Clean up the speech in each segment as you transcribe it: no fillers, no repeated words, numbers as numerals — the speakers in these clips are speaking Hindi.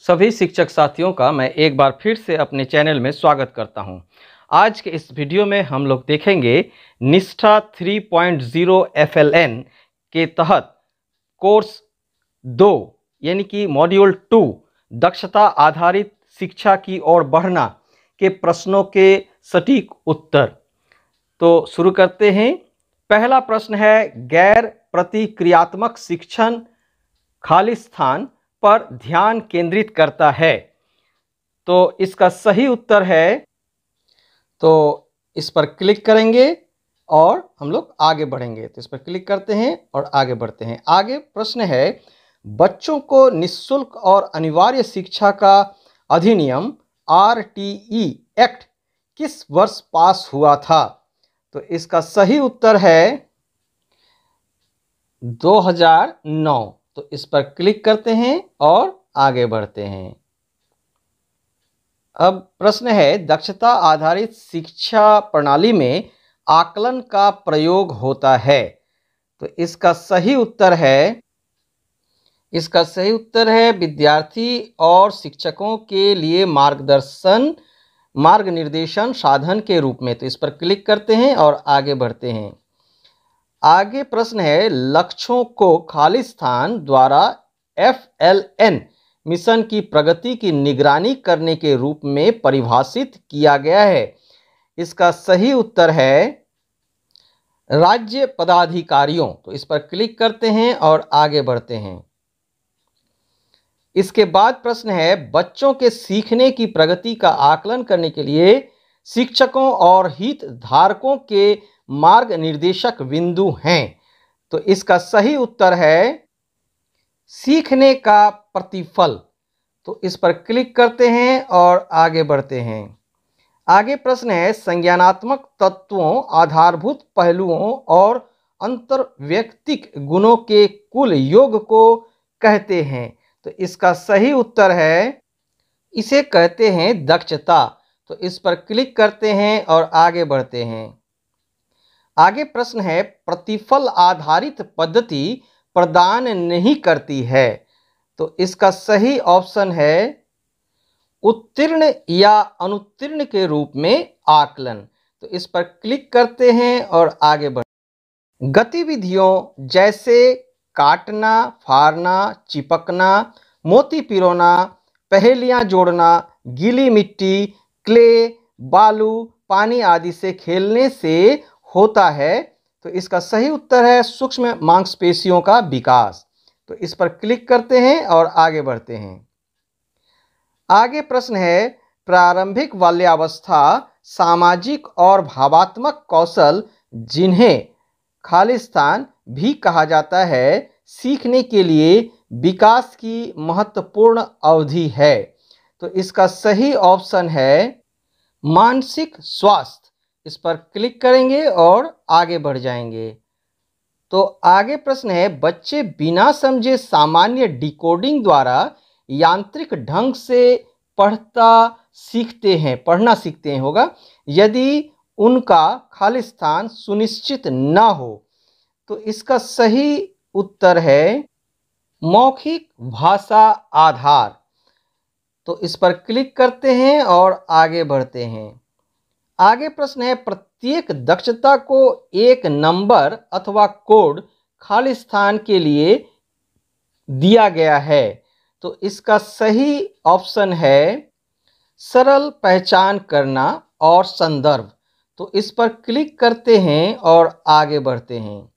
सभी शिक्षक साथियों का मैं एक बार फिर से अपने चैनल में स्वागत करता हूं। आज के इस वीडियो में हम लोग देखेंगे निष्ठा 3.0 FLN के तहत कोर्स 2 यानी कि मॉड्यूल 2 दक्षता आधारित शिक्षा की ओर बढ़ना के प्रश्नों के सटीक उत्तर। तो शुरू करते हैं। पहला प्रश्न है, गैर प्रतिक्रियात्मक शिक्षण खाली स्थान पर ध्यान केंद्रित करता है। तो इसका सही उत्तर है, तो इस पर क्लिक करेंगे और हम लोग आगे बढ़ेंगे। तो इस पर क्लिक करते हैं और आगे बढ़ते हैं। आगे प्रश्न है, बच्चों को निःशुल्क और अनिवार्य शिक्षा का अधिनियम RTE एक्ट किस वर्ष पास हुआ था? तो इसका सही उत्तर है 2009। तो इस पर क्लिक करते हैं और आगे बढ़ते हैं। अब प्रश्न है, दक्षता आधारित शिक्षा प्रणाली में आकलन का प्रयोग होता है। तो इसका सही उत्तर है विद्यार्थी और शिक्षकों के लिए मार्ग निर्देशन साधन के रूप में। तो इस पर क्लिक करते हैं और आगे बढ़ते हैं। आगे प्रश्न है, लक्ष्यों को खाली स्थान द्वारा FLN मिशन की प्रगति की निगरानी करने के रूप में परिभाषित किया गया है। इसका सही उत्तर है राज्य पदाधिकारियों। तो इस पर क्लिक करते हैं और आगे बढ़ते हैं। इसके बाद प्रश्न है, बच्चों के सीखने की प्रगति का आकलन करने के लिए शिक्षकों और हितधारकों के मार्ग निर्देशक बिंदु हैं। तो इसका सही उत्तर है सीखने का प्रतिफल। तो इस पर क्लिक करते हैं और आगे बढ़ते हैं। आगे प्रश्न है, संज्ञानात्मक तत्वों, आधारभूत पहलुओं और अंतर्वैयक्तिक गुणों के कुल योग को कहते हैं। तो इसका सही उत्तर है, इसे कहते हैं दक्षता। तो इस पर क्लिक करते हैं और आगे बढ़ते हैं। आगे प्रश्न है, प्रतिफल आधारित पद्धति प्रदान नहीं करती है। तो इसका सही ऑप्शन है उत्तीर्ण या अनुत्तीर्ण के रूप में आकलन। तो इस पर क्लिक करते हैं और आगे बढ़ते। गतिविधियों जैसे काटना, फाड़ना, चिपकना, मोती पिरोना, पहेलियां जोड़ना, गीली मिट्टी, क्ले, बालू, पानी आदि से खेलने से होता है। तो इसका सही उत्तर है सूक्ष्म मांसपेशियों का विकास। तो इस पर क्लिक करते हैं और आगे बढ़ते हैं। आगे प्रश्न है, प्रारंभिक बाल्यावस्था सामाजिक और भावात्मक कौशल, जिन्हें खाली स्थान भी कहा जाता है, सीखने के लिए विकास की महत्वपूर्ण अवधि है। तो इसका सही ऑप्शन है मानसिक स्वास्थ्य। इस पर क्लिक करेंगे और आगे बढ़ जाएंगे। तो आगे प्रश्न है, बच्चे बिना समझे सामान्य डिकोडिंग द्वारा यांत्रिक ढंग से पढ़ना सीखते हैं होगा, यदि उनका खाली स्थान सुनिश्चित न हो। तो इसका सही उत्तर है मौखिक भाषा आधार। तो इस पर क्लिक करते हैं और आगे बढ़ते हैं। आगे प्रश्न है, प्रत्येक दक्षता को एक नंबर अथवा कोड खाली स्थान के लिए दिया गया है। तो इसका सही ऑप्शन है सरल पहचान करना और संदर्भ। तो इस पर क्लिक करते हैं और आगे बढ़ते हैं।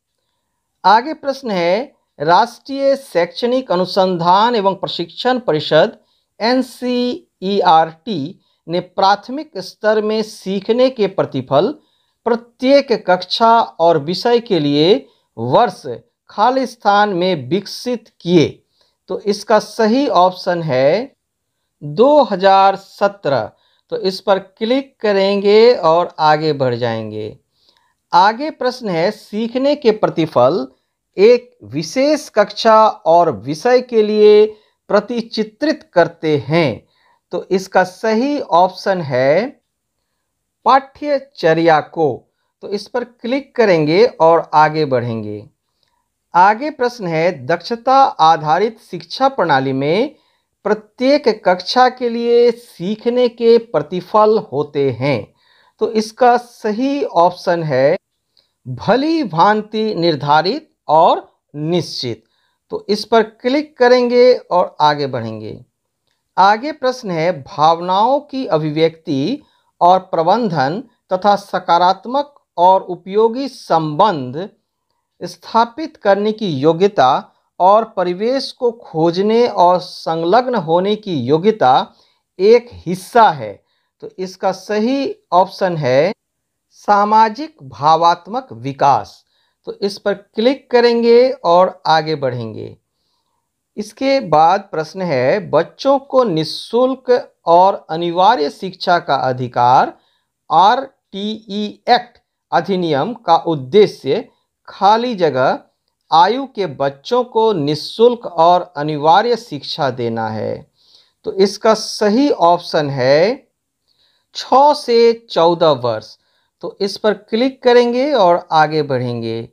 आगे प्रश्न है, राष्ट्रीय शैक्षणिक अनुसंधान एवं प्रशिक्षण परिषद NCERT ने प्राथमिक स्तर में सीखने के प्रतिफल प्रत्येक कक्षा और विषय के लिए वर्ष खाली स्थान में विकसित किए। तो इसका सही ऑप्शन है 2017। तो इस पर क्लिक करेंगे और आगे बढ़ जाएंगे। आगे प्रश्न है, सीखने के प्रतिफल एक विशेष कक्षा और विषय के लिए प्रतिचित्रित करते हैं। तो इसका सही ऑप्शन है पाठ्यचर्या को। तो इस पर क्लिक करेंगे और आगे बढ़ेंगे। आगे प्रश्न है, दक्षता आधारित शिक्षा प्रणाली में प्रत्येक कक्षा के लिए सीखने के प्रतिफल होते हैं। तो इसका सही ऑप्शन है भली भांति निर्धारित और निश्चित। तो इस पर क्लिक करेंगे और आगे बढ़ेंगे। आगे प्रश्न है भावनाओं की अभिव्यक्ति और प्रबंधन तथा सकारात्मक और उपयोगी संबंध स्थापित करने की योग्यता और परिवेश को खोजने और संलग्न होने की योग्यता एक हिस्सा है। तो इसका सही ऑप्शन है सामाजिक भावात्मक विकास। तो इस पर क्लिक करेंगे और आगे बढ़ेंगे। इसके बाद प्रश्न है बच्चों को निःशुल्क और अनिवार्य शिक्षा का अधिकार RTE एक्ट अधिनियम का उद्देश्य खाली जगह आयु के बच्चों को निःशुल्क और अनिवार्य शिक्षा देना है। तो इसका सही ऑप्शन है 6 से 14 वर्ष। तो इस पर क्लिक करेंगे और आगे बढ़ेंगे।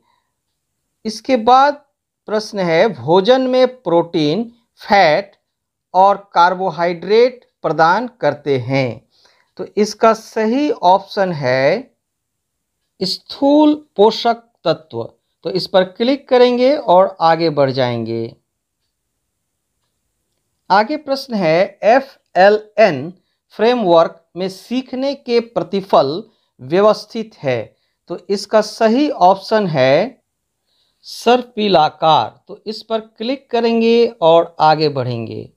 इसके बाद प्रश्न है भोजन में प्रोटीन, फैट और कार्बोहाइड्रेट प्रदान करते हैं। तो इसका सही ऑप्शन है स्थूल पोषक तत्व। तो इस पर क्लिक करेंगे और आगे बढ़ जाएंगे। आगे प्रश्न है FLN फ्रेमवर्क में सीखने के प्रतिफल व्यवस्थित है। तो इसका सही ऑप्शन है सर्पिलाकार। तो इस पर क्लिक करेंगे और आगे बढ़ेंगे।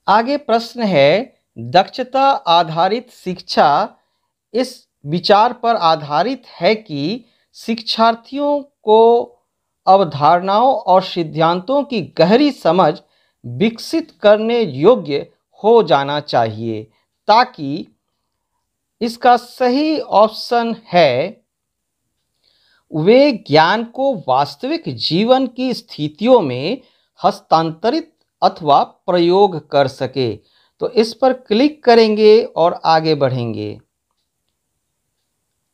आगे प्रश्न है दक्षता आधारित शिक्षा इस विचार पर आधारित है कि शिक्षार्थियों को अवधारणाओं और सिद्धांतों की गहरी समझ विकसित करने योग्य हो जाना चाहिए, ताकि इसका सही ऑप्शन है वे ज्ञान को वास्तविक जीवन की स्थितियों में हस्तांतरित अथवा प्रयोग कर सके। तो इस पर क्लिक करेंगे और आगे बढ़ेंगे।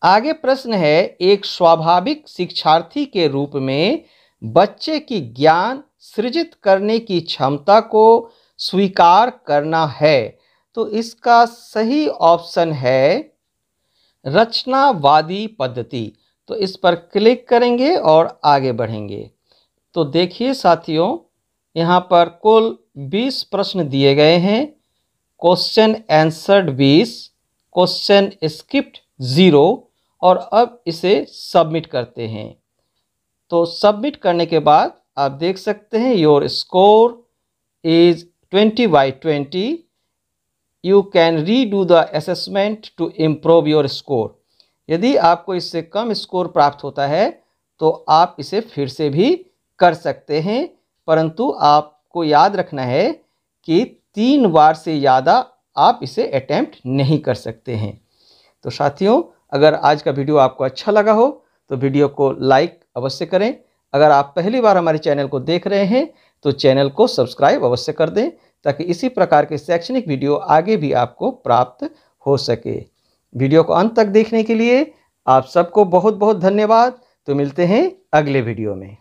आगे प्रश्न है एक स्वाभाविक शिक्षार्थी के रूप में बच्चे की ज्ञान सृजित करने की क्षमता को स्वीकार करना है। तो इसका सही ऑप्शन है रचनावादी पद्धति। तो इस पर क्लिक करेंगे और आगे बढ़ेंगे। तो देखिए साथियों, यहाँ पर कुल 20 प्रश्न दिए गए हैं। Question answered 20, question skipped 0। और अब इसे सबमिट करते हैं। तो सबमिट करने के बाद आप देख सकते हैं your score is 20/20। You can redo the assessment to improve your score. यदि आपको इससे कम स्कोर प्राप्त होता है तो आप इसे फिर से भी कर सकते हैं, परंतु आपको याद रखना है कि 3 बार से ज़्यादा आप इसे अटेम्प्ट नहीं कर सकते हैं। तो साथियों, अगर आज का वीडियो आपको अच्छा लगा हो तो वीडियो को लाइक अवश्य करें। अगर आप पहली बार हमारे चैनल को देख रहे हैं तो चैनल को सब्सक्राइब अवश्य कर दें, ताकि इसी प्रकार के शैक्षणिक वीडियो आगे भी आपको प्राप्त हो सके। वीडियो को अंत तक देखने के लिए आप सबको बहुत बहुत धन्यवाद। तो मिलते हैं अगले वीडियो में।